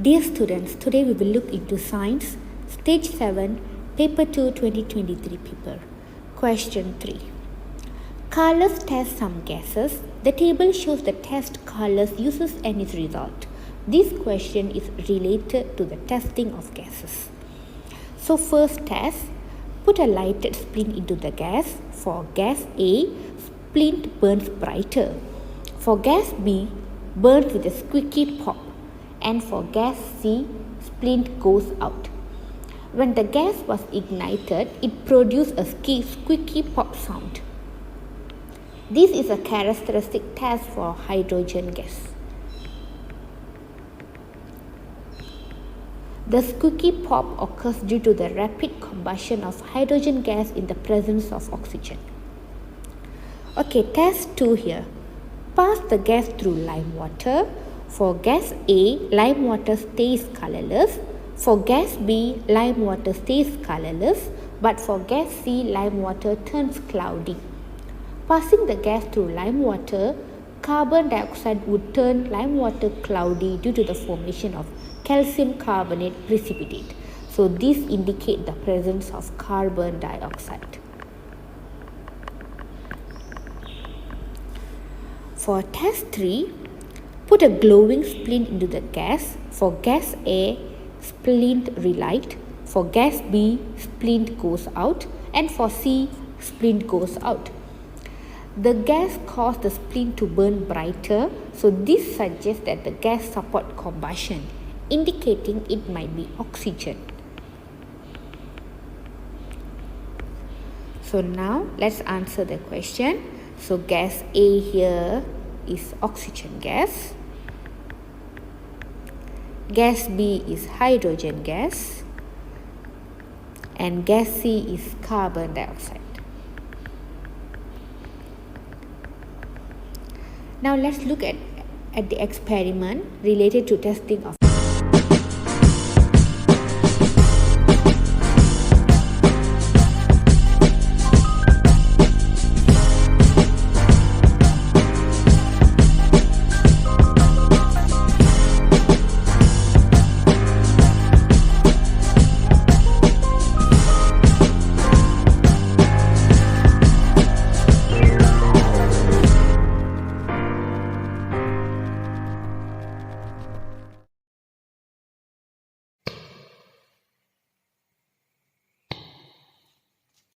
Dear students, today we will look into Science, Stage 7, Paper 2, 2023 paper. Question 3. Carlos tests some gases. The table shows the test Carlos uses and its result. This question is related to the testing of gases. So first test, put a lighted splint into the gas. For gas A, splint burns brighter. For gas B, burns with a squeaky pop. And for gas C, splint goes out. When the gas was ignited, it produced a squeaky pop sound. This is a characteristic test for hydrogen gas. The squeaky pop occurs due to the rapid combustion of hydrogen gas in the presence of oxygen. Okay, test 2 here. Pass the gas through lime water. For gas A, lime water stays colorless. For gas B, lime water stays colorless. But for gas C, lime water turns cloudy. Passing the gas through lime water, carbon dioxide would turn lime water cloudy due to the formation of calcium carbonate precipitate. So this indicates the presence of carbon dioxide. For test 3, put a glowing splint into the gas. For gas A, splint relight. For gas B, splint goes out. And for C, splint goes out. The gas caused the splint to burn brighter. So this suggests that the gas supports combustion, indicating it might be oxygen. So now let's answer the question. So gas A here is oxygen gas. Gas B is hydrogen gas. And gas C is carbon dioxide. Now let's look at the experiment related to testing of